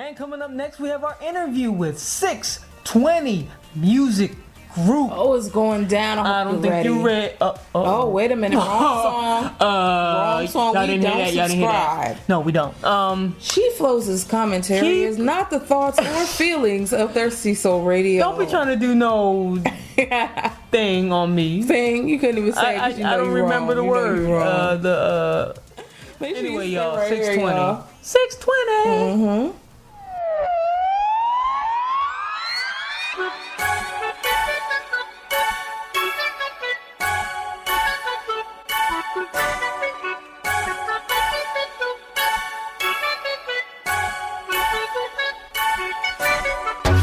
And coming up next, we have our interview with 620 Music Group. Oh, it's going down. I don't think you read. Oh, wait a minute. Wrong song. Wrong song. We don't subscribe. No, we don't. She Flows' commentary is not the thoughts or feelings of their Cecil Radio. Don't be trying to do no thing on me. Thing? You couldn't even say it. I don't remember the word. Anyway, y'all, right 620. Here, y'all. 620. Mm-hmm.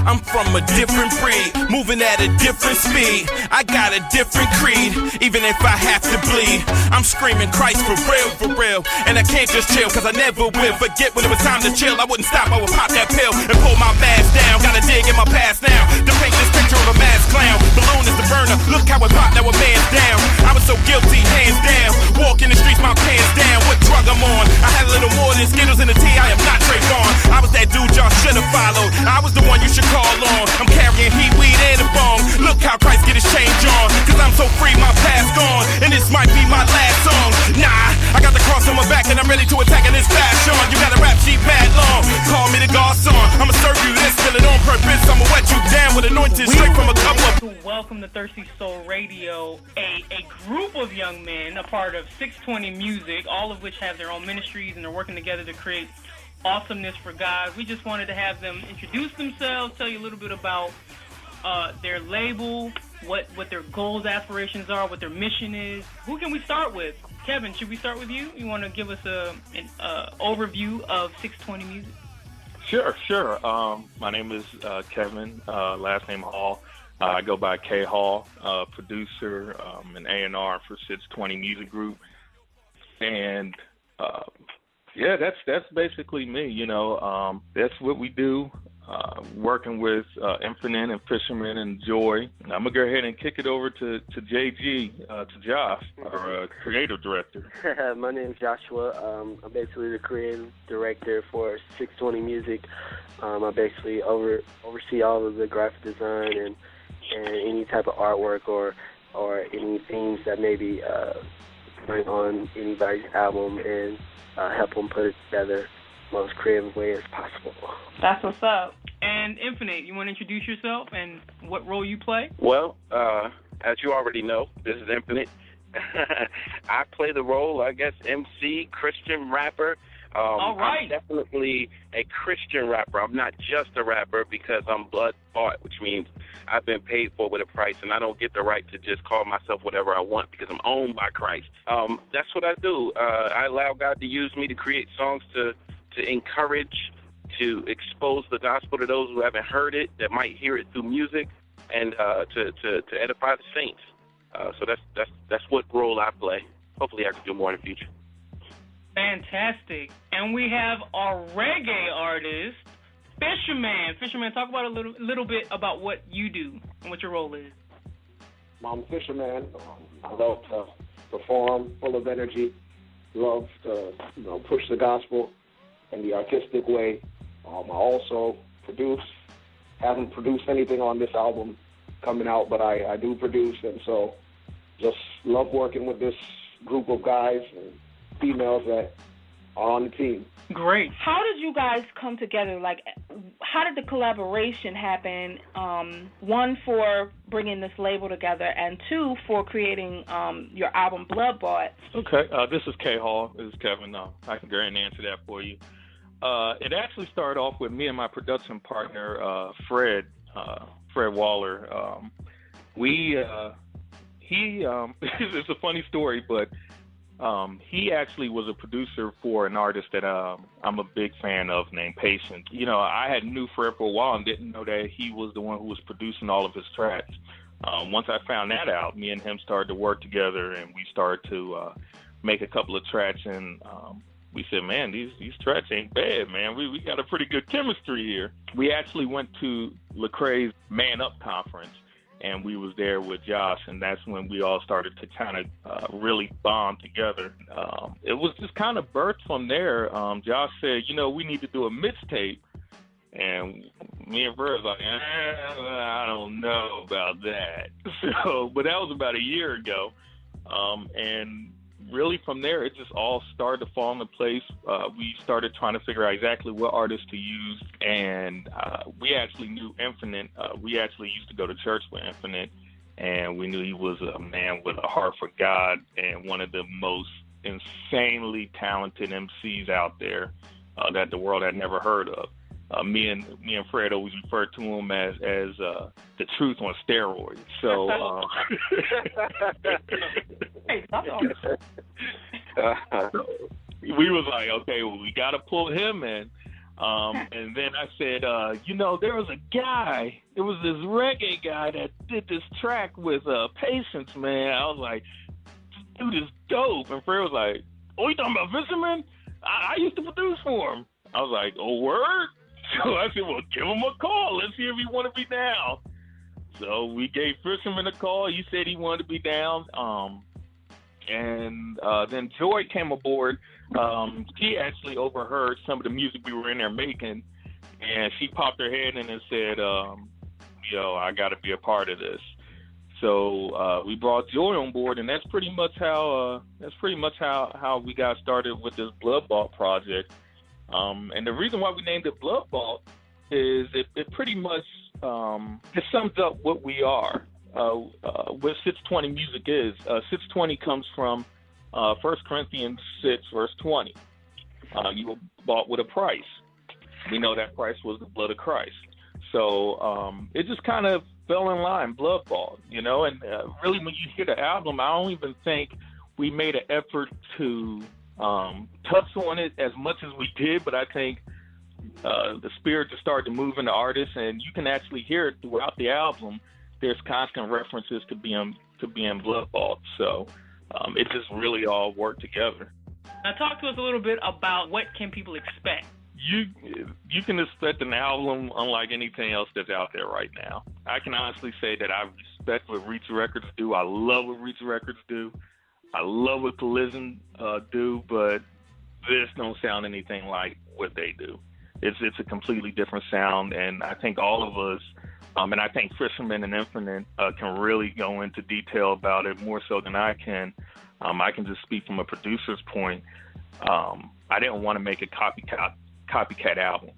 I'm from a different breed, moving at a different speed. I got a different creed, even if I have to bleed. I'm screaming Christ for real. And I can't just chill, cause I never will forget when it was time to chill. I wouldn't stop, I would pop that pill and pull my mask down. Gotta dig in my past now, to paint this picture of a masked clown. Balloon is the burner, look how it popped, now a man's down. I was so guilty, hands down. Walk in the streets, my pants down. What drug I'm on? I had a little more than Skittles in the tea, I am not Trayvon. I was that dude y'all should've followed. I was the one you should call on. I'm carrying heat, weed, and a bong. Look how Christ get his change on. Cause I'm so free, my past gone. And this might be my last song. Nah, I got the cross on my back and I'm ready to attack in this fashion. You got a rap sheet bad long. Call me the garçon. I'ma serve you this, fill it on purpose. I'ma wet you down with anointed straight from a cup of. Welcome to Thirsty Soul Radio, a group of young men, a part of 620 Music, all of which have their own ministries and they're working together to create awesomeness for God. We just wanted to have them introduce themselves, tell you a little bit about their label, what their goals, aspirations are, what their mission is. Who can we start with? Kevin, should we start with you? You want to give us an overview of 620 Music? Sure. My name is Kevin, last name Hall. I go by K Hall, producer and A&R for 620 Music Group. And yeah, that's basically me, you know. That's what we do, working with Infinite and Fisherman and Joy. And I'm going to go ahead and kick it over to JG, to Josh, our creative director. My name is Joshua. I'm basically the creative director for 620 Music. I basically oversee all of the graphic design and any type of artwork or any themes that maybe bring on anybody's album and help them put it together most creative way as possible. That's what's up. And Infinite, you want to introduce yourself and what role you play? Well, as you already know, this is Infinite. I play the role, I guess, MC, Christian rapper. All right. I'm definitely a Christian rapper. I'm not just a rapper because I'm Bloodbought, which means I've been paid for with a price, and I don't get the right to just call myself whatever I want because I'm owned by Christ. That's what I do. I allow God to use me to create songs to encourage, to expose the gospel to those who haven't heard it, that might hear it through music, and to edify the saints. So that's what role I play. Hopefully I can do more in the future. Fantastic. And we have our reggae artist, Fisherman. Fisherman, talk about a little bit about what you do and what your role is. I'm Fisherman. I love to perform, full of energy. Love to push the gospel in the artistic way. I also produce. Haven't produced anything on this album coming out, but I do produce, and so just love working with this group of guys and females that are on the team. Great. How did you guys come together? Like, how did the collaboration happen? One, for bringing this label together, and two, for creating your album Bloodbought. Okay, this is K Hall. This is Kevin. I can go ahead and answer that for you. It actually started off with me and my production partner, Fred Waller. It's a funny story, but he actually was a producer for an artist that I'm a big fan of named Patience. You know, I had knew Fred for a while and didn't know that he was the one who was producing all of his tracks. Once I found that out, me and him started to work together, and we started to make a couple of tracks, and we said, man, these tracks ain't bad, man. We got a pretty good chemistry here. We actually went to Lecrae's Man Up conference, and we was there with Josh, and that's when we all started to kind of really bond together. It was just kind of birthed from there. Josh said, we need to do a mixtape, And me and Fred was like, I don't know about that. So, but that was about a year ago. And really from there, it just all started to fall into place. We started trying to figure out exactly what artists to use. And we actually knew Infinite. We actually used to go to church with Infinite. And we knew he was a man with a heart for God and one of the most insanely talented MCs out there that the world had never heard of. Me and Fred always referred to him as the truth on steroids. So we was like, okay, well, we got to pull him in. And then I said, there was a guy, it was this reggae guy that did this track with Patience, man. I was like, this dude is dope. And Fred was like, oh, you talking about Fisherman? I used to produce for him. I was like, oh, word? So I said, well, give him a call. Let's see if he want to be down. So we gave Fisherman a call. He said he wanted to be down. And then Joy came aboard. She actually overheard some of the music we were in there making, and she popped her head in and said, I got to be a part of this. So we brought Joy on board, and that's pretty much how we got started with this Bloodbought project. And the reason why we named it Bloodbought is it pretty much it sums up what we are. What 620 music is. 620 comes from 1 Corinthians 6, verse 20. You were bought with a price. We know that price was the blood of Christ. So it just kind of fell in line, Bloodbought, and really when you hear the album, I don't even think we made an effort to touch on it as much as we did, but I think the spirit just started to move in the artist, and you can actually hear it throughout the album. There's constant references to being Bloodbought, so it just really all worked together. Now talk to us a little bit about what can people expect. You can expect an album unlike anything else that's out there right now. I can honestly say that I respect what Reach Records do. I love what Reach Records do. I love what Collision do, but this don't sound anything like what they do. It's a completely different sound, and I think all of us, and I think Fisherman and Infinite can really go into detail about it more so than I can. I can just speak from a producer's point. I didn't want to make a copycat album.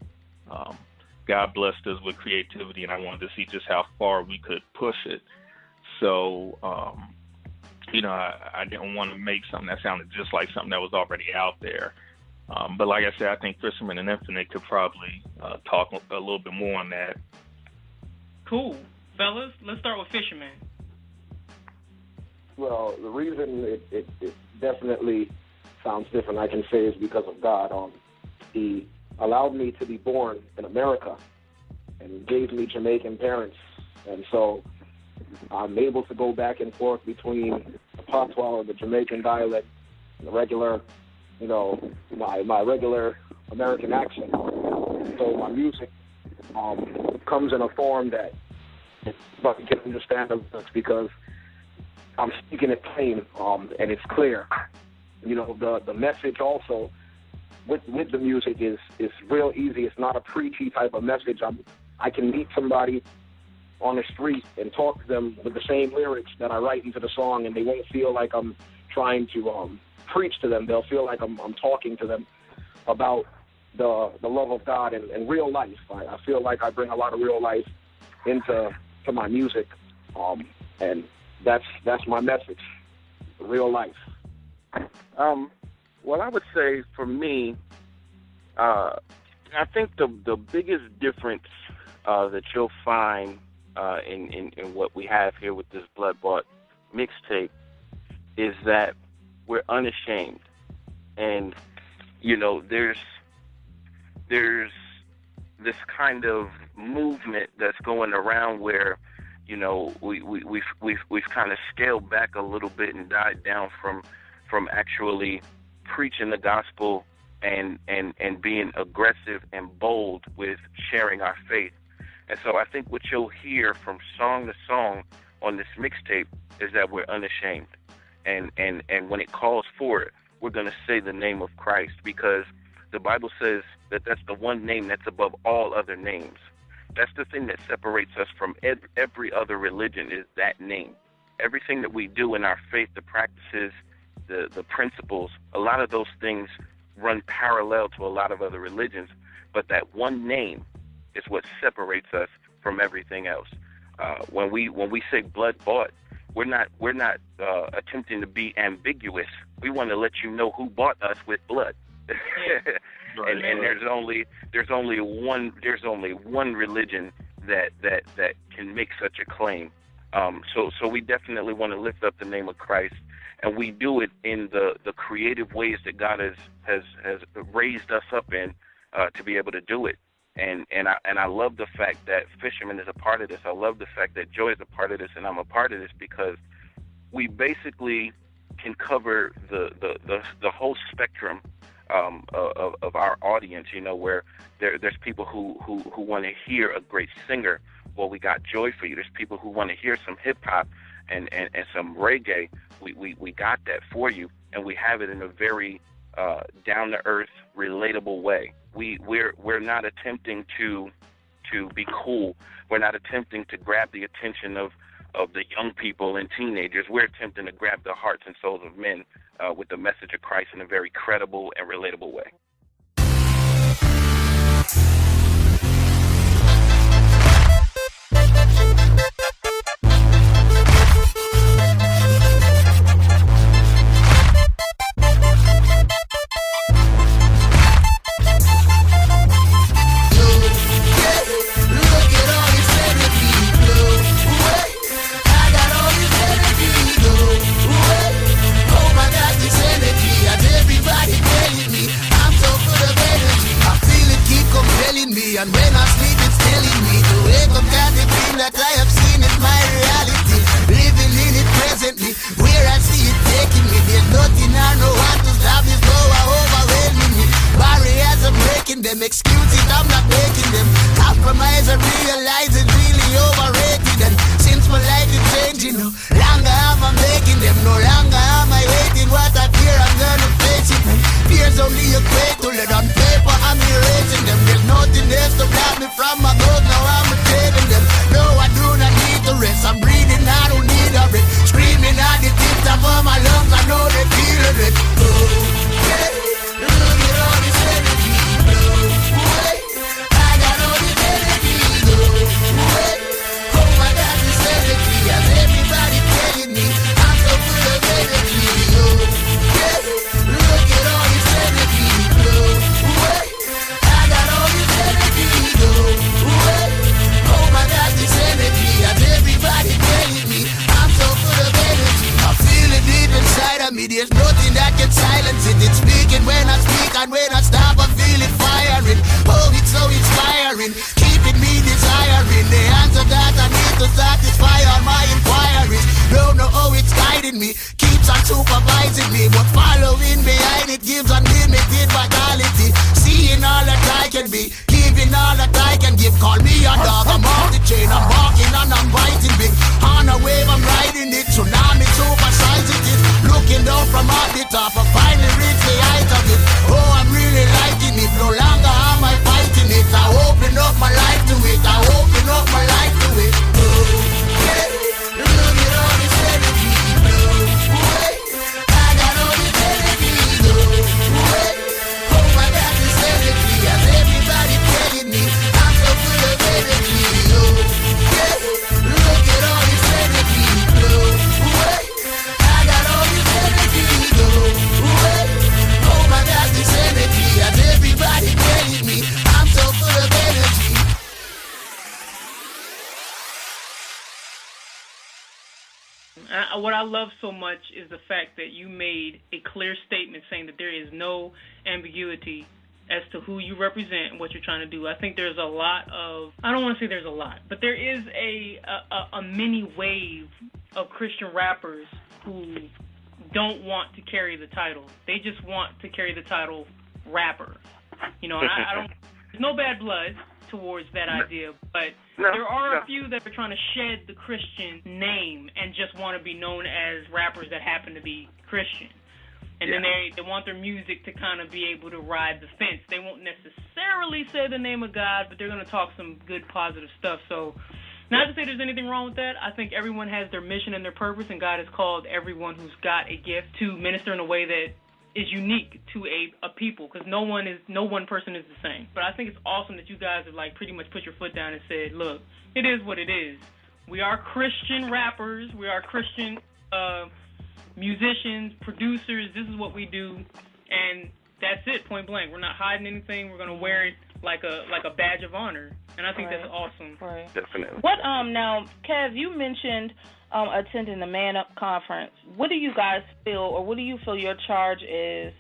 God blessed us with creativity, and I wanted to see just how far we could push it. So, I didn't want to make something that sounded just like something that was already out there. But like I said, I think Fisherman and Infinite could probably talk a little bit more on that. Cool. Fellas, let's start with Fisherman. Well, the reason it definitely sounds different, I can say, is because of God. He allowed me to be born in America and gave me Jamaican parents. And so I'm able to go back and forth between the patois or the Jamaican dialect and the regular, my regular American accent. So my music comes in a form that I can understand the lyrics because I'm speaking it plain and it's clear. The message also with the music is real easy. It's not a preachy type of message. I can meet somebody on the street and talk to them with the same lyrics that I write into the song, and they won't feel like I'm trying to preach to them. They'll feel like I'm talking to them about the love of God and real life. I feel like I bring a lot of real life into my music, and that's my message, real life. Well, I would say for me, I think the biggest difference that you'll find in what we have here with this Bloodbought mixtape is that we're unashamed, and there's this kind of movement that's going around where we've kind of scaled back a little bit and died down from actually preaching the gospel and being aggressive and bold with sharing our faith. And so I think what you'll hear from song to song on this mixtape is that we're unashamed. And when it calls for it, we're going to say the name of Christ, because The Bible says that that's the one name that's above all other names. That's the thing that separates us from every other religion, is that name. Everything that we do in our faith, the practices, the principles, a lot of those things run parallel to a lot of other religions, but that one name is what separates us from everything else. When we say blood-bought, we're not attempting to be ambiguous. We want to let you know who bought us with blood. And there's only one religion that can make such a claim. So we definitely want to lift up the name of Christ, and we do it in the creative ways that God has raised us up in to be able to do it. And I love the fact that Fisherman is a part of this. I love the fact that Joy is a part of this, and I'm a part of this, because we basically can cover the whole spectrum of our audience. You know, where there's people who want to hear a great singer. Well, we got Joy for you. There's people who want to hear some hip hop and some reggae. We got that for you, and we have it in a very down to earth, relatable way. We're not attempting to be cool. We're not attempting to grab the attention of the young people and teenagers. We're attempting to grab the hearts and souls of men with the message of Christ in a very credible and relatable way. And when I sleep, it's telling me to wake up, got the dream that I have seen is my reality. Living in it presently, where I see it taking me. There's nothing I know how to stop this power overwhelming me. Barriers, I'm breaking them. Excuses, I'm not making them. Compromise, I realize it's really overrated. And since my life is changing, no longer am I making them. No longer am I waiting. What I fear, I'm gonna face it. Fear's only a cradle, and on paper, I'm erasing them. There's nothing else to block me from my goals, now I'm retaining them. No, I do not need to rest. I'm breathing, I don't need a breath. Screaming at the tip top of my lungs, I know they feeling it. Oh, yeah. Look at all this energy, no way. I got all this energy, no way. Oh my God, this energy, as everybody telling me, I'm so full of energy, no yeah. Look at all this energy, no way. I got all this energy, no way. Oh my God, this energy, as everybody telling me, I'm so full of energy. I feel it deep inside of me, there's nothing that can silence it. It's speaking when I speak, and when I stop, I feel it firing. Oh, it's so inspiring, keeping me desiring the answer that I need to satisfy all my inquiries. Don't know how it's guiding me, keeps on supervising me, but following behind it gives unlimited vitality. Seeing all that I can be, giving all that I can give. Call me a dog, I'm off the chain, I'm walking and I'm biting big. On a wave, I'm riding it, tsunami supersizing it. Looking down from off the top, I finally reach the height of it. Oh, I'm really liking it, no longer am I fighting it. I open up my life to it, I open up my life to it. Oh, yeah. Look at all this energy, no way. I got all this energy, no way. Oh my God, this energy, as everybody telling me, I'm so full of energy, no yeah. Look at all this energy, no way. I got all this energy, no way. Oh my God, this energy, as everybody telling me, I'm so full of energy. What I love so much is the fact that you made a clear statement saying that there is no ambiguity as to who you represent and what you're trying to do. I think there's a lot of, I don't want to say there's a lot, but there is a mini wave of Christian rappers who don't want to carry the title. They just want to carry the title rapper. You know, I don't, there's no bad blood towards that idea, but there are a few that are trying to shed the Christian name and just want to be known as rappers that happen to be Christian. And then they want their music to kind of be able to ride the fence. They won't necessarily say the name of God, but they're going to talk some good, positive stuff. So not to say there's anything wrong with that. I think everyone has their mission and their purpose, and God has called everyone who's got a gift to minister in a way that is unique to a people, because no one person is the same. But I think it's awesome that you guys have like pretty much put your foot down and said, look, it is what it is. We are Christian rappers. We are Christian musicians, producers. This is what we do, and that's it, point blank. We're not hiding anything. We're gonna wear it like a badge of honor, and I think that's awesome. Right. Definitely. What now, Kev? You mentioned attending the Man Up conference. What do you guys feel, or what do you feel your charge is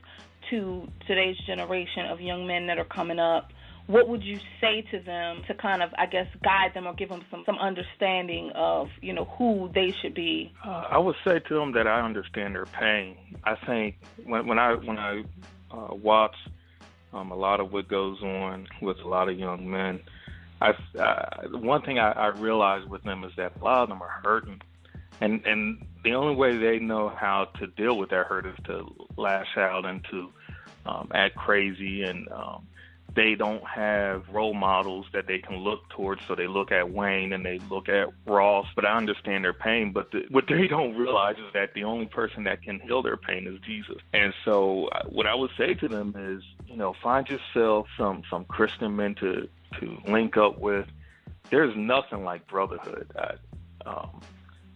to today's generation of young men that are coming up? What would you say to them to kind of, I guess, guide them or give them some understanding of, who they should be? I would say to them that I understand their pain. I think when I watch a lot of what goes on with a lot of young men, one thing I realize with them is that a lot of them are hurting. And the only way they know how to deal with that hurt is to lash out and to act crazy, and they don't have role models that they can look towards, so they look at Wayne and they look at Ross. But I understand their pain, but what they don't realize is that the only person that can heal their pain is Jesus. And so what I would say to them is, find yourself some Christian men to link up with. There's nothing like brotherhood.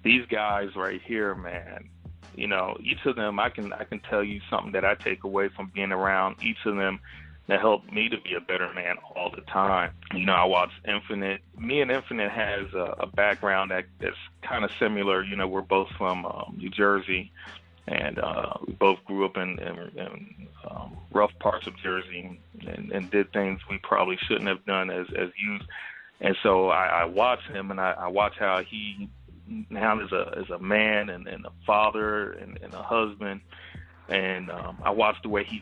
These guys right here, man, each of them, I can tell you something that I take away from being around each of them that helped me to be a better man all the time. I watch Infinite. Me and Infinite has a background that's kind of similar. We're both from New Jersey, and we both grew up in rough parts of Jersey and did things we probably shouldn't have done as youth. And so I watch him, and I watch how he now is a man and a father and a husband. And I watched the way he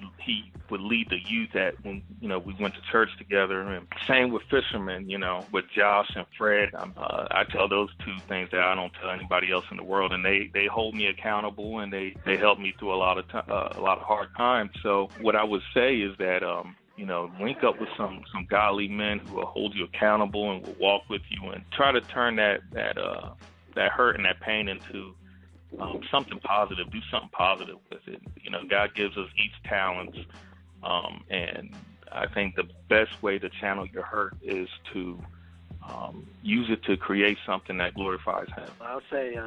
would lead the youth when we went to church together. And same with fishermen, with Josh and Fred. I tell those two things that I don't tell anybody else in the world, and they hold me accountable, and they help me through a lot of hard times. So what I would say is that link up with some godly men who will hold you accountable and will walk with you, and try to turn that hurt and that pain into something positive. Do something positive with it. God gives us each talents, and I think the best way to channel your hurt is to use it to create something that glorifies Him. I'll say,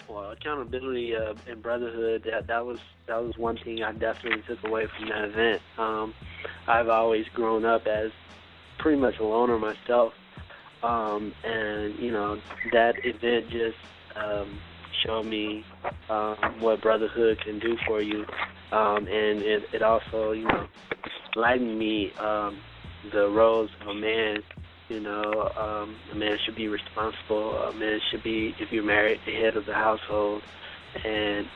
accountability and brotherhood. That was one thing I definitely took away from that event. I've always grown up as pretty much a loner myself, and that event just showed me what brotherhood can do for you, and it also lightened me the roles of a man. A man should be responsible. A man should be, if you're married, the head of the household, and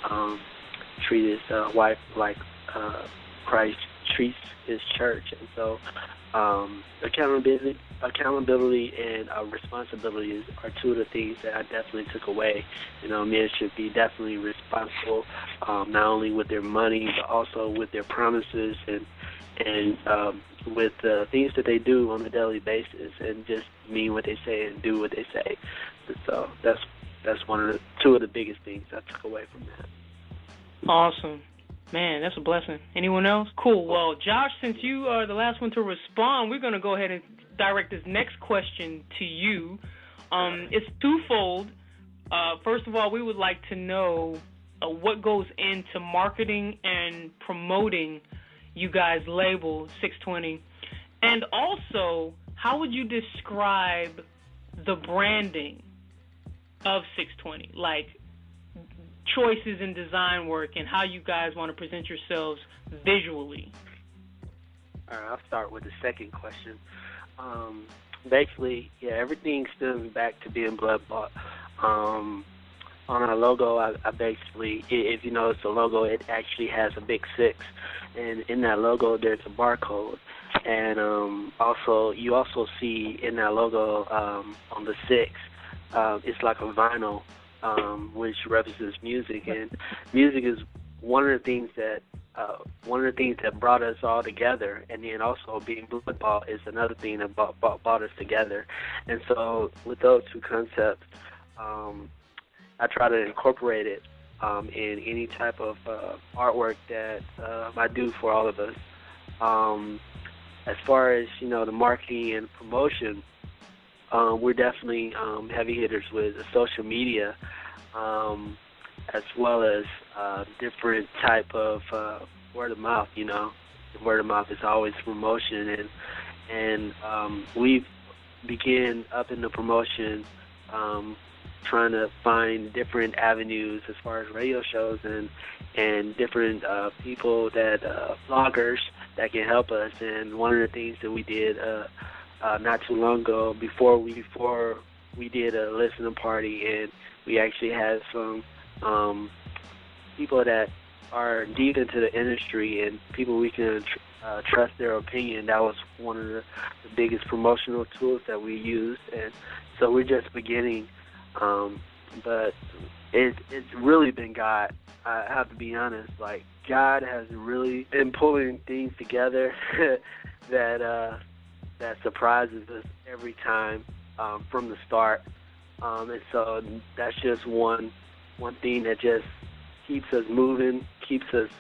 treat his wife like Christ treats His church. And so accountability and responsibility are two of the things that I definitely took away. Men should be definitely responsible, not only with their money, but also with their promises and with the things that they do on a daily basis, and just mean what they say and do what they say. So that's two of the biggest things I took away from that. Awesome. Man, that's a blessing. Anyone else? Cool. Well, Josh, since you are the last one to respond, we're going to go ahead and direct this next question to you. It's twofold. First of all, we would like to know what goes into marketing and promoting you guys' label, 620. And also, how would you describe the branding of 620? Like, choices in design work and how you guys want to present yourselves visually. All right, I'll start with the second question. Basically, everything stems back to being Bloodbought. On our logo, I basically, if you notice the logo, it actually has a big 6, and in that logo there's a barcode, and you also see in that logo on the 6, it's like a vinyl, which represents music, and music is one of the things that brought us all together, and then also being Bloodbought is another thing that brought us together. And so with those two concepts, I try to incorporate it in any type of artwork that I do for all of us. As far as, the marketing and promotion, we're definitely heavy hitters with social media, as well as different type of word of mouth. Word of mouth is always promotion, and we've began up in the promotion, trying to find different avenues as far as radio shows and different people that bloggers that can help us. And one of the things that we did not too long ago, before we did a listening party, and we actually had some people that are deep into the industry and people we can trust their opinion. That was one of the biggest promotional tools that we used, and so we're just beginning. But it's really been God. I have to be honest. Like, God has really been pulling things together that surprises us every time from the start. And so that's just one thing that just keeps us moving, keeps us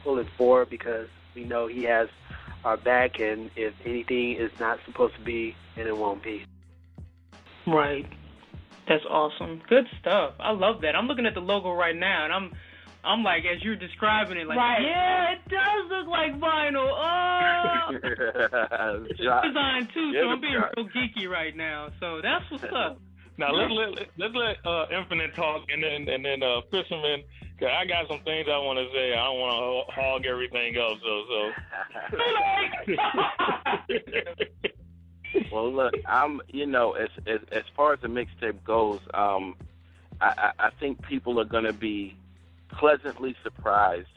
pulling forward, because we know He has our back, and if anything is not supposed to be, then it won't be. Right. That's awesome. Good stuff. I love that. I'm looking at the logo right now, and I'm like, as you're describing it, like, right. Yeah, it does look like vinyl. Oh, it's designed too, so I'm being real geeky right now. So that's what's up. Now let's let Infinite talk, and then Fisherman. Cause I got some things I want to say. I don't want to hog everything up. So. Well, look, I'm, as far as the mixtape goes, I think people are going to be pleasantly surprised.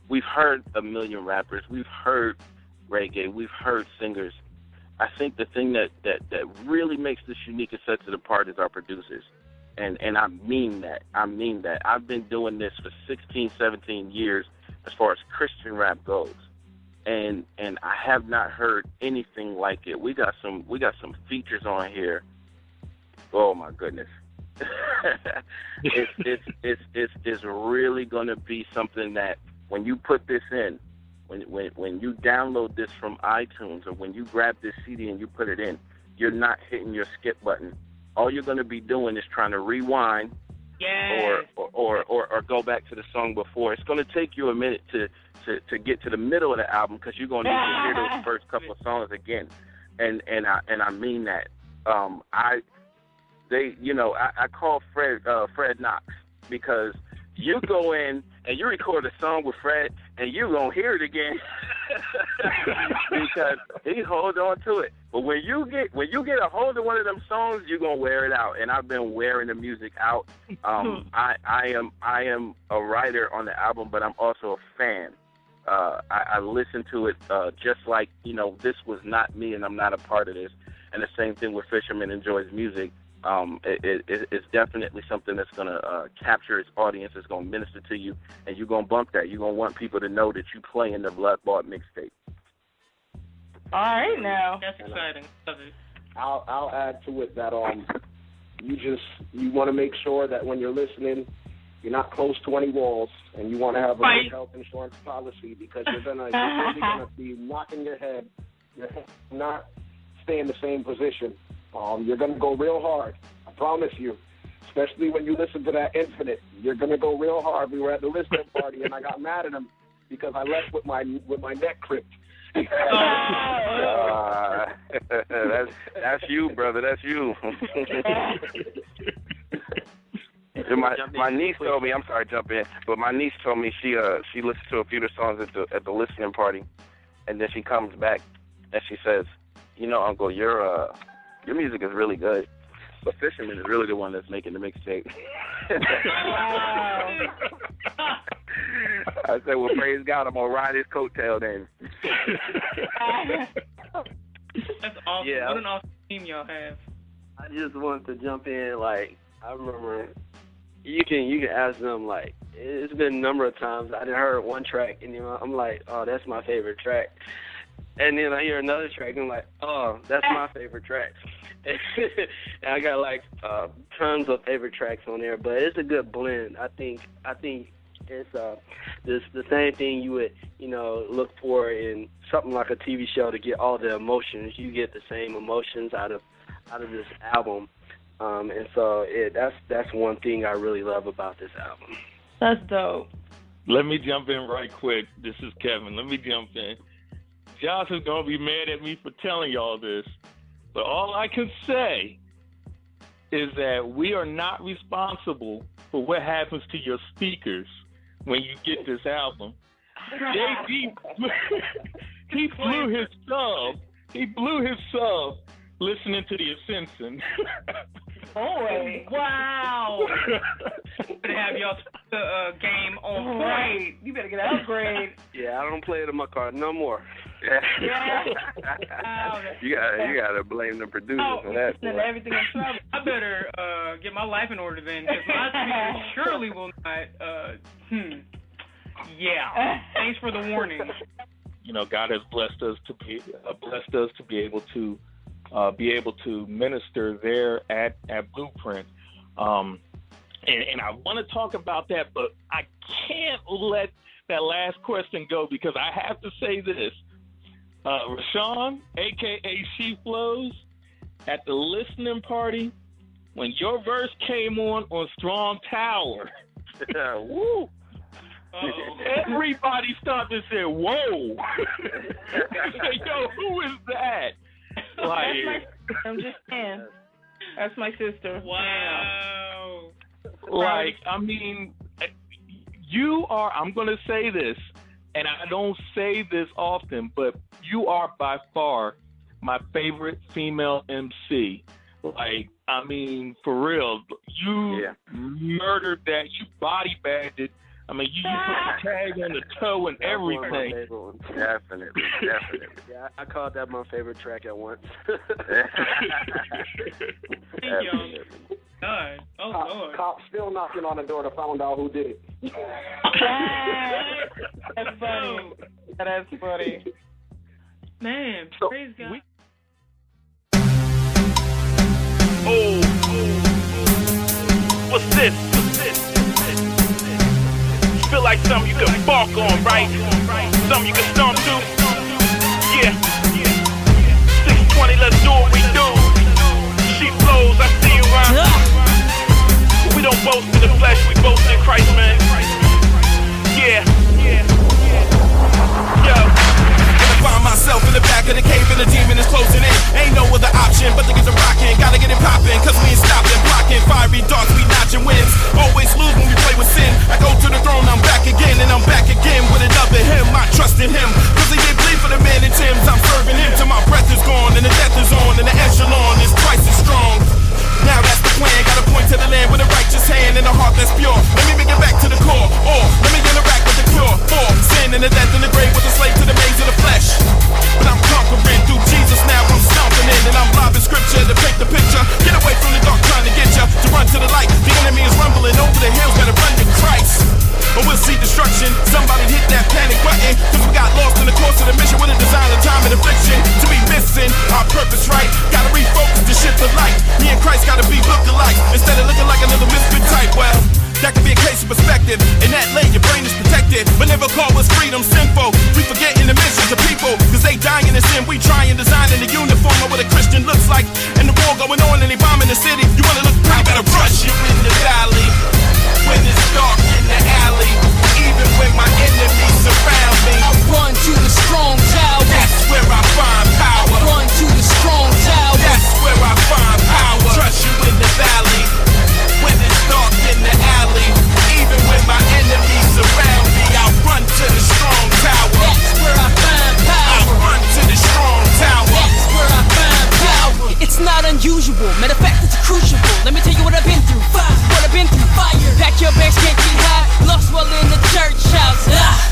We've heard a million rappers, we've heard reggae, we've heard singers. I think the thing that really makes this unique and sets it apart is our producers. And I mean that. I've been doing this for 16, 17 years as far as Christian rap goes. And I have not heard anything like it. We got some features on here. Oh my goodness. It's really gonna be something that when you put this in, when you download this from iTunes, or when you grab this CD and you put it in, you're not hitting your skip button. All you're gonna be doing is trying to rewind, or go back to the song before. It's gonna take you a minute to get to the middle of the album, because you're gonna need to hear those first couple of songs again, and I mean that. I call Fred Knox, because you go in and you record a song with Fred, and you gonna hear it again because he holds on to it. But when you get a hold of one of them songs, you're gonna wear it out. And I've been wearing the music out. I am a writer on the album, but I'm also a fan. I listen to it just like, this was not me, and I'm not a part of this. And the same thing with Fisherman enjoys music. It's definitely something that's going to capture its audience. It's going to minister to you, and you're going to bump that. You're going to want people to know that you play in the Bloodbought mixtape. All right, now. That's exciting. Love it. I'll add to it that you want to make sure that when you're listening, you're not close to any walls, and you want to have a good health insurance policy, because you're really gonna be knocking your head. You're not stay in the same position. You're gonna go real hard. I promise you. Especially when you listen to that Infinite, you're gonna go real hard. We were at the listening party, and I got mad at him because I left with my neck clipped. That's you, brother. That's you. My niece told me, I'm sorry to jump in, but my niece told me she listened to a few of the songs at the listening party, and then she comes back and she says, Uncle, your music is really good, but Fisherman is really the one that's making the mixtape. I said, well, praise God, I'm gonna ride his coattail then. That's awesome. Yeah. What an awesome team y'all have. I just wanted to jump in. Like, I remember, you can ask them, like, it's been a number of times I done heard one track and I'm like, oh, that's my favorite track. And then I hear another track and I'm like, oh, that's my favorite track. And I got like tons of favorite tracks on there, but it's a good blend. I think it's the same thing you would look for in something like a TV show to get all the emotions. You get the same emotions out of this album, and so that's one thing I really love about this album. That's dope. Let me jump in right quick. This is Kevin. Let me jump in. Josh is gonna be mad at me for telling y'all this, but all I can say is that we are not responsible for what happens to your speakers when you get this album. JD, he blew his sub listening to the Ascension. Boy, wow. To have y'all game on right. You better get an upgrade. Yeah, I don't play it in my car no more. Yeah. You gotta blame the producer for that. Everything in trouble. I better get my life in order then, because my speakers surely will not. Yeah. Thanks for the warning. God has blessed us to be able to minister there at Blueprint. And I want to talk about that, but I can't let that last question go because I have to say this. Rashawn, a.k.a. She Flows, at the listening party, when your verse came on Strong Tower, woo! Everybody stopped and said, whoa! Said, yo, who is that? Like, I'm just saying. That's my sister. Wow. Like, I mean, you are, I'm going to say this, and I don't say this often, but you are by far my favorite female MC. Like, I mean, for real, you murdered that. You body bagged it. I mean, you put the tag on the toe and everything. Definitely. Yeah, I called that my favorite track at once. God. Oh, Lord. Cops still knocking on the door to find out who did it. That's funny. That's funny. Man, praise God. What's this? Feel like something you can bark on, right? Something you can stomp to? Yeah. 620, let's do what we do. She flows, I see you around. We don't boast in the flesh, we boast in Christ, man. Yeah. Yo. Find myself in the back of the cave and the demon is closing in. Ain't no other option but to get the rockin'. Gotta get it poppin', cause we ain't stopping, blocking. Fiery darts, we notching wins. Always lose when we play with sin. I go to the throne, I'm back again, and I'm back again with another hymn. I trust in him, cause he did bleed for the man in Tim's. I'm serving him till my breath is gone and the death is on, and the echelon is twice as strong. Now that's the plan, gotta point to the land with a righteous hand and a heart that's pure. Let me bring it back to the core, or let me interact with the cure. For sin and the death and the grave was a slave to the maze of the flesh. But I'm conquering through Jesus now, I'm stomping in, and I'm robbing scripture to paint the picture. Get away from the dark trying to get ya, to run to the light. The enemy is rumbling over the hills, gotta run to Christ. Or we'll see destruction, somebody hit that panic button, cause we got lost in the course of the mission with a design of time and affliction. To be missing our purpose right, gotta refocus to shift the light. Me and Christ gotta be look alike, instead of looking like another misfit type. Well, that could be a case of perspective. In that lane, your brain is protected. But never call us freedom sinful. We forgetting the missions of people, cause they dying in sin. We trying designing the uniform of what a Christian looks like. And the war going on and they bombing the city. You wanna look pretty, better rush you in the valley. When it's dark in the alley, even when my enemies surround me, I run to the strong tower. That's where I find power. I run to the strong tower. That's where I find power. Trust you in the valley. When it's dark in the alley, even when my enemies surround me, I run to the strong tower. That's where I find power. I run to the strong tower. That's where I find power. It's not unusual, matter of fact, it's crucial. Let me tell you what I've been through. What I've been through. Fire. Pack your bags, can't get high. Lost well in the church house.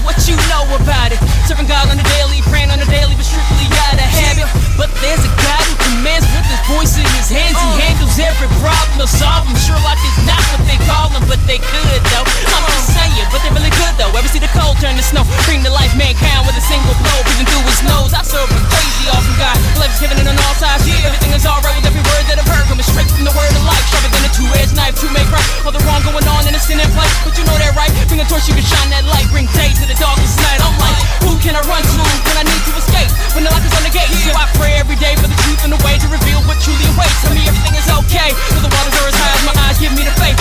What you know about it? Serving God on the daily, praying on the daily, but strictly out of habit. But there's a God who commands with his voice in his hands. He handles every problem, he'll solve them. Sure, like it's not what they call him, but they could, though. I'm just saying, but they're really good, though. Ever see the cold turn to snow? Bring to life mankind with a single blow, breathing through his nose. I serve a crazy awesome God. Life is given in on all sides. Everything is alright with every word that I've heard, coming straight from the word of life. Sharper than a two-edged knife to make right. All the wrong going on in a sin and play, but you know that right. Bring a torch, you can shine that light. Bring day to the darkest night. I'm like, who can I run to when I need to escape? When the lock is on the gate, so I pray every day for the truth and the way to reveal what truly awaits. Tell me everything is okay, for the waters are as high as my eyes give me the faith.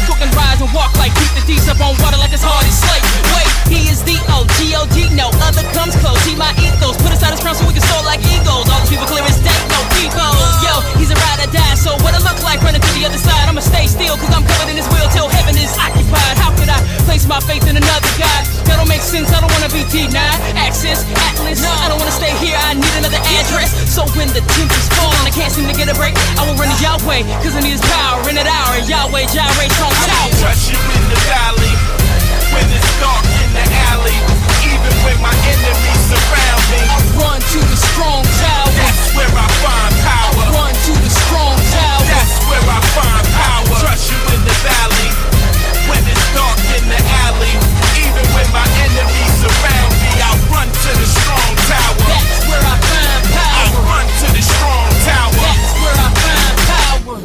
Talk and rise and walk like keep the thieves up on water like it's hard as slate. Wait, he is the O-G-O-G, no other comes close. He my ethos, put aside his crown so we can soar like eagles. All the people clear as day, no people. Yo, he's a ride or die, so what it look like running to the other side? I'ma stay still, cause I'm covered in his will till heaven is occupied. How could I place my faith in another God? That don't make sense, I don't wanna be denied. Access, Atlas, I don't wanna stay here, I need another address. So when the tempest fall and I can't seem to get a break, I will run to Yahweh, cause I need his power in that hour. Yahweh, Jireh, strong tower. Touch you in the valley, when it's dark in the alley, even when my enemies surround me. I run to the strong tower. That's where I find power. I run to the strong tower. That's where I find power. Trust you in the valley, when it's dark in the alley, even when my enemies surround me. I run to the strong tower. That's where I find power. I run to the strong tower. That's where I find power.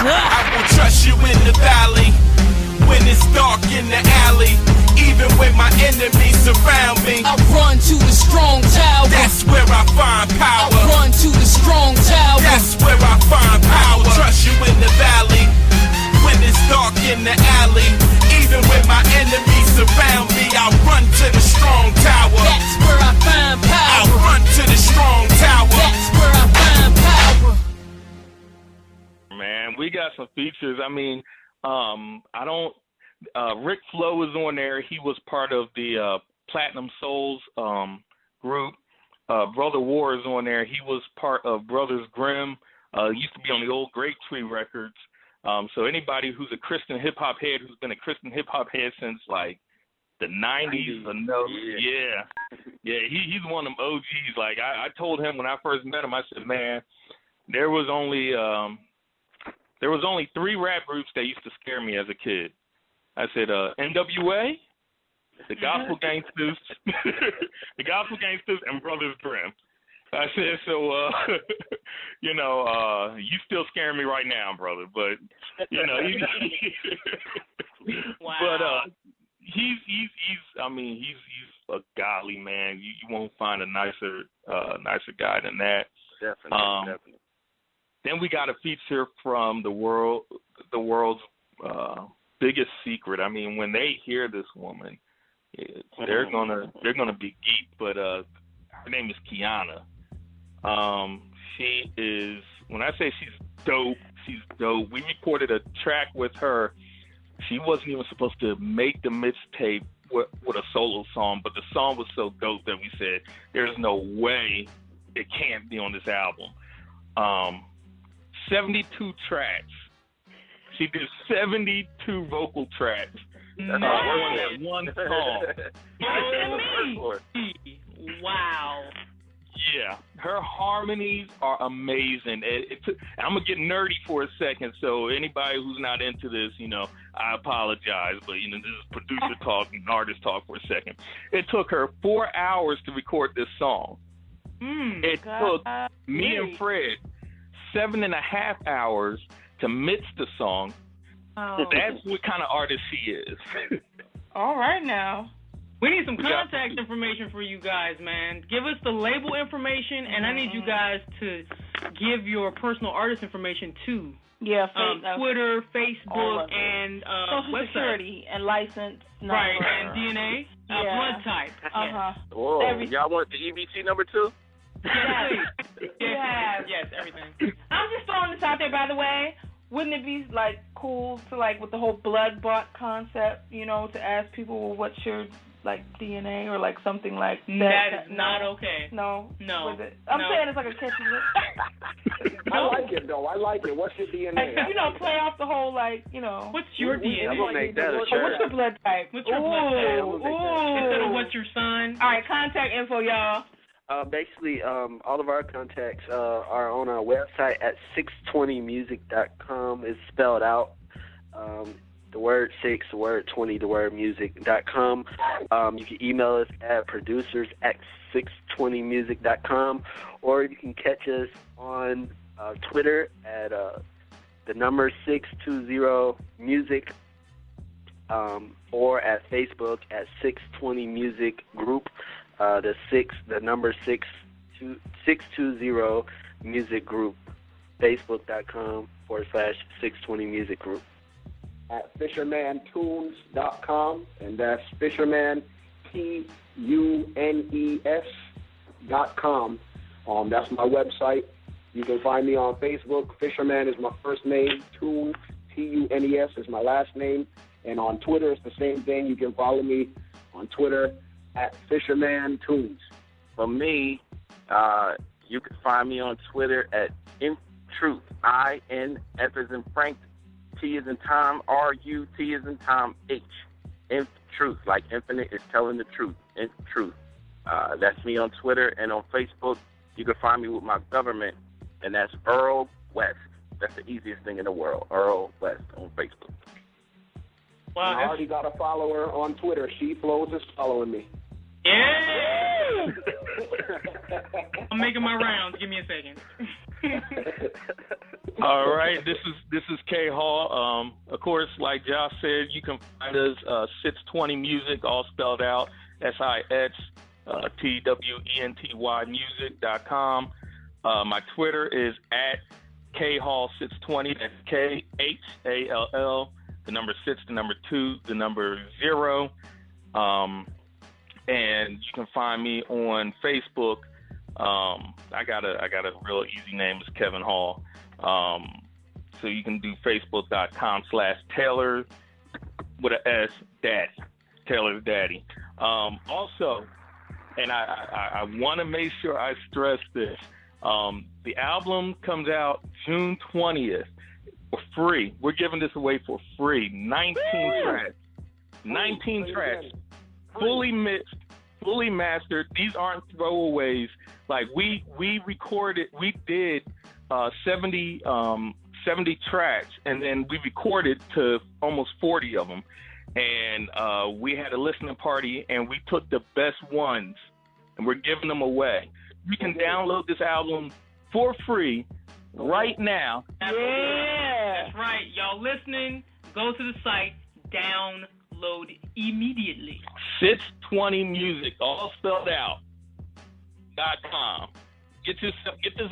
I will trust you in the valley, when it's dark in the alley, even when my enemies surround me. I run to the strong tower. That's where I find power. I run to the strong tower. That's where I find power. Trust you in the valley, when it's dark in the alley, even when my enemies surround me. I run to the strong tower. That's where I find power. I run to the strong tower. That's where I find power. Man, we got some features. I mean, Rick Flo is on there. He was part of the Platinum Souls group. Brother War is on there. He was part of Brothers Grimm. Used to be on the old Grape Tree Records. So anybody who's a Christian hip hop head, who's been a Christian hip hop head since like the 90s, he's one of them OGs. Like I told him when I first met him, I said, man, there was only 3 rap groups that used to scare me as a kid. I said, NWA, the Gospel Gangsters, and Brothers Grimm. I said, so, you still scaring me right now, brother. But, wow. But he's a godly man. You won't find a nicer guy than that. Definitely. Then we got a feature from the world's biggest secret. I mean, when they hear this woman, they're gonna be geeked. But her name is Kiana. She is. When I say she's dope, she's dope. We recorded a track with her. She wasn't even supposed to make the mixtape with a solo song, but the song was so dope that we said, "There's no way it can't be on this album." 72 tracks. She did 72 vocal tracks. On that one song. Wow. Yeah, her harmonies are amazing. I'm gonna get nerdy for a second, so anybody who's not into this, I apologize, but this is producer talk and artist talk for a second. It took her 4 hours to record this song. It took me and Fred 7.5 hours to mix the song. Oh. That's what kind of artist she is. All right now. We need some contact information for you guys, man. Give us the label information, and I need you guys to give your personal artist information too. Yeah, Twitter, Facebook, and Social website. Security and license number. Right, and DNA, blood type. Whoa, y'all want the EBT number too? Yes, everything. I'm just throwing this out there, by the way. Wouldn't it be cool to with the whole Bloodbought concept, to ask people what's your DNA or something like that? That is not okay. No. I'm saying it's like a catchy list. I like it though. I like it. What's your DNA? Play off the whole What's your DNA? I'm gonna make that a shirt. What's your blood type? What's your blood type? Instead of what's your sign? All right, contact info, y'all. Basically, all of our contacts are on our website at 620music.com. It's spelled out. the word 6, the word 20, the word music.com. You can email us at producers@620music.com, or you can catch us on Twitter at the number 620music, or at Facebook at 620 Music Group. The number 620 Music Group. Facebook.com/620 Music Group. At FishermanTunes.com, and that's Fisherman TUNES.com. That's my website. You can find me on Facebook. Fisherman is my first name. Tunes, TUNES, is my last name. And on Twitter, it's the same thing. You can follow me on Twitter at FishermanTunes. For me, you can find me on Twitter at InTruth. INF as in Frank, T as in Tom, RUT as in Tom, H. InTruth, like infinite is telling the truth. InTruth. That's me on Twitter, and on Facebook, you can find me with my government, and that's Earl West. That's the easiest thing in the world, Earl West on Facebook. Wow, I already got a follower on Twitter. She Flows is following me. Yeah! I'm making my rounds. Give me a second. All right, this is K Hall. Of course, like Josh said, you can find us 620 Music, all spelled out, SIXTWENTY music.com. My Twitter is at KHall620. That's KHALL. The number 6, the number 2, the number 0. And you can find me on Facebook. I got a real easy name. It's Kevin Hall. So you can do Facebook.com/Taylor with an S Daddy. Taylor Daddy. Also, and I want to make sure I stress this. The album comes out June 20th for free. We're giving this away for free. 19 tracks. 19 tracks. Fully mixed, fully mastered. These aren't throwaways. Like we recorded, we did 70 tracks, and then we recorded to almost 40 of them. And we had a listening party, and we took the best ones, and we're giving them away. You can download this album for free right now. Yeah. That's right. Y'all listening, go to the site, download immediately. 620 Music, all spelled out, .com. Get this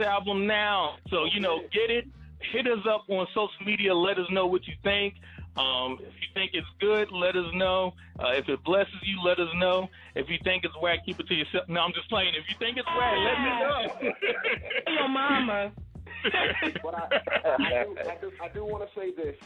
album now. So, get it. Hit us up on social media. Let us know what you think. If you think it's good, let us know. If it blesses you, let us know. If you think it's whack, keep it to yourself. No, I'm just playing. If you think it's whack, let me know. Your mama. But I do want to say this.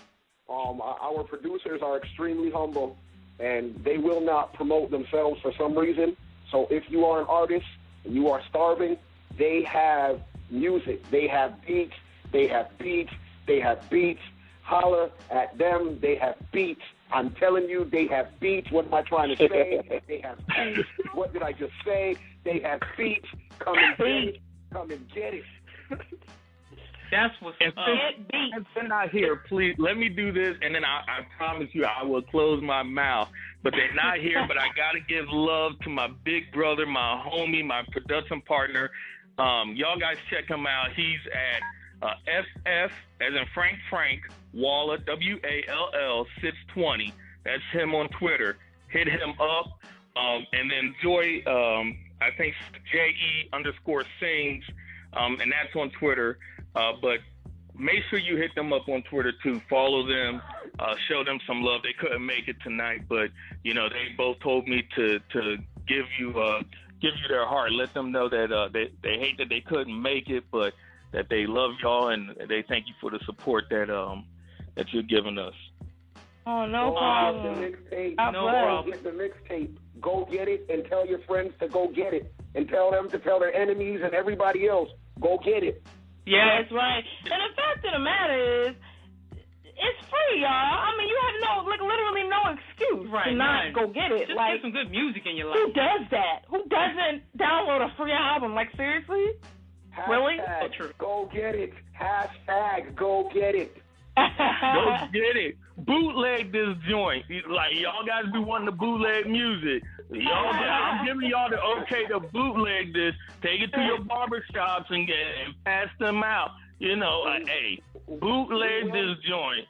Our producers are extremely humble, and they will not promote themselves for some reason. So if you are an artist and you are starving, they have music. They have beats. They have beats. They have beats. Holler at them. They have beats. I'm telling you, they have beats. What am I trying to say? They have beats. What did I just say? They have beats. Come and get it. Come and get it. That's what's up. And send out here, please. Let me do this, and then I promise you I will close my mouth. But they're not here, but I got to give love to my big brother, my homie, my production partner. Y'all guys check him out. He's at FF, as in Frank Waller, WALL 620. That's him on Twitter. Hit him up. And then Joy, I think JE_sings, and that's on Twitter. But make sure you hit them up on Twitter too. Follow them, show them some love. They couldn't make it tonight, but they both told me to give you their heart. Let them know that they hate that they couldn't make it, but that they love y'all and they thank you for the support that you're giving us. Oh, no problem. Get the mixtape. Go get it and tell your friends to go get it, and tell them to tell their enemies and everybody else, go get it. Yeah, that's right. And the fact of the matter is, it's free, y'all. I mean, you have literally no excuse to not go get it. Just get some good music in your life. Who does that? Who doesn't download a free album? Like, seriously? Really? Go get it. Hashtag go get it. Go get it. bootleg this joint. Like, y'all guys be wanting to bootleg music. I'm giving y'all the okay to bootleg this. Take it to your barbershops and pass them out. You know, hey, bootleg this joint.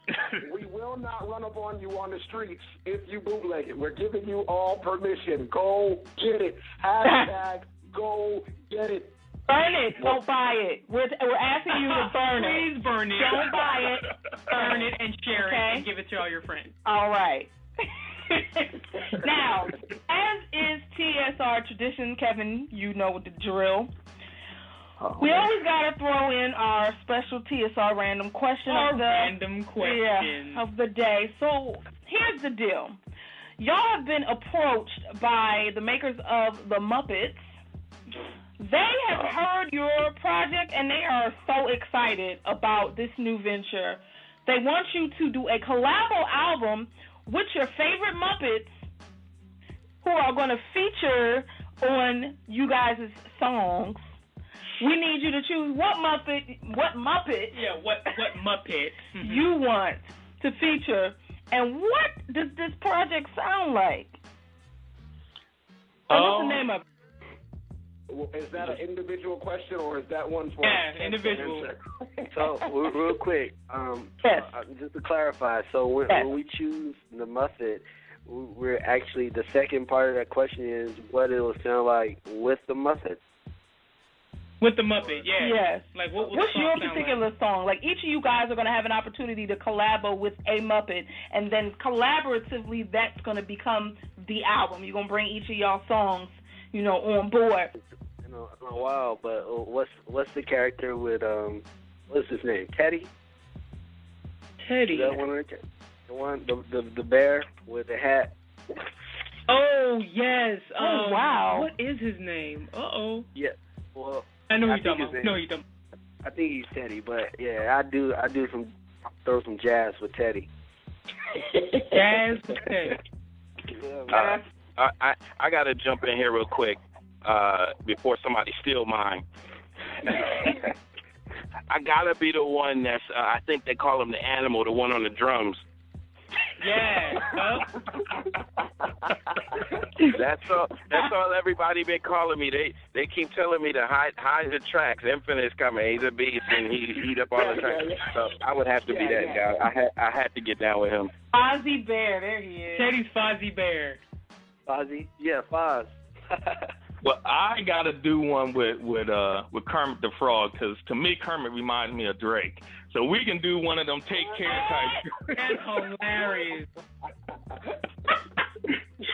We will not run up on you on the streets if you bootleg it. We're giving you all permission. Go get it. Hashtag go get it. Burn it. Don't buy it. We're asking you to burn it. Please burn it. Don't buy it. Burn it and share it and give it to all your friends. All right. Now, as is TSR tradition, Kevin, you know the drill. We always got to throw in our special TSR random question of the day. So here's the deal. Y'all have been approached by the makers of the Muppets. They have heard your project and they are so excited about this new venture. They want you to do a collabo album with your favorite Muppets who are going to feature on you guys' songs. We need you to choose what Muppet you want to feature, and what does this project sound like? What's the name of it? Is that an individual question, or is that one for individual? So, real quick, just to clarify, so when we choose the Muppet, we're actually, the second part of that question is what it will sound like with the Muppet. With the Muppet, Yes. Like, what's your particular song? Like, each of you guys are going to have an opportunity to collabo with a Muppet, and then collaboratively, that's going to become the album. You're going to bring each of y'all songs, on board. In a while, but what's the character with what's his name? Teddy. Teddy. Is that one the bear with the hat. Oh yes. Wow. What is his name? Yeah. Well, I know you're talking about. No, you don't. I think he's Teddy, but yeah, I do throw some jazz with Teddy. Jazz with Teddy. I got to jump in here real quick before somebody steal mine. I got to be the one that's, I think they call him the animal, the one on the drums. Yeah. That's all everybody been calling me. They keep telling me to hide the tracks. Infinite's coming. He's a beast and he eat up all the tracks. So I would have to be that guy. I had to get down with him. Fozzie Bear, there he is. Teddy's Fozzie Bear. Fozzie? Yeah, Foz. Well, I gotta do one with Kermit the Frog, because to me Kermit reminds me of Drake. So we can do one of them take care type. That's hilarious.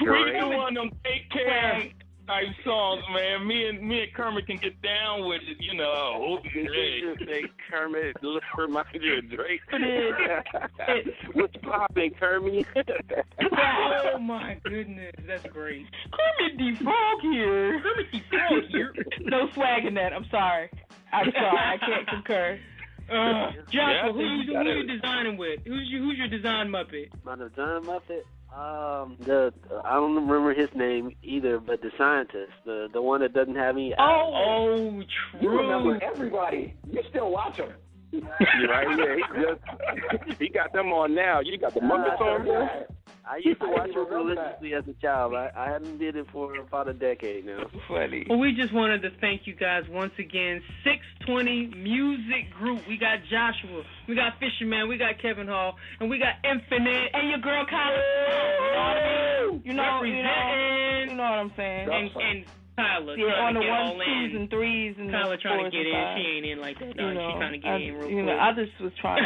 We can do one of them take care type songs, man. Me and Kermit can get down with it, Hey, Kermit reminds you of Drake. What's poppin', Kermit? Oh my goodness, that's great. Kermit the Frog here. Kermit the Frog here. No swag in that. I'm sorry. I can't concur. Joshua, who are you designing with? Who's your design Muppet? My design Muppet? I don't remember his name either, but the scientist, the one that doesn't have any. Oh, true. You remember everybody. You still watch him. You're right. Yeah, he got them on now. You got the Muppets on there. I used to watch it religiously as a child. I haven't did it for about a decade now. Funny. Well, we just wanted to thank you guys once again. 620 Music Group. We got Joshua, we got Fisherman, we got Kevin Hall, and we got Infinite, and your girl Kyla. You know what I'm saying. And Kyla, on the ones, 2s, and 3s, and Kyla trying to get in. She ain't in like that. No, she's trying to get in real quick. I just was trying,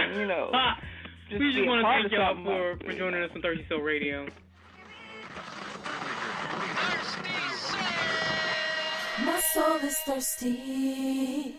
we just want to thank y'all for joining us on Thirsty Soul Radio. My soul is thirsty.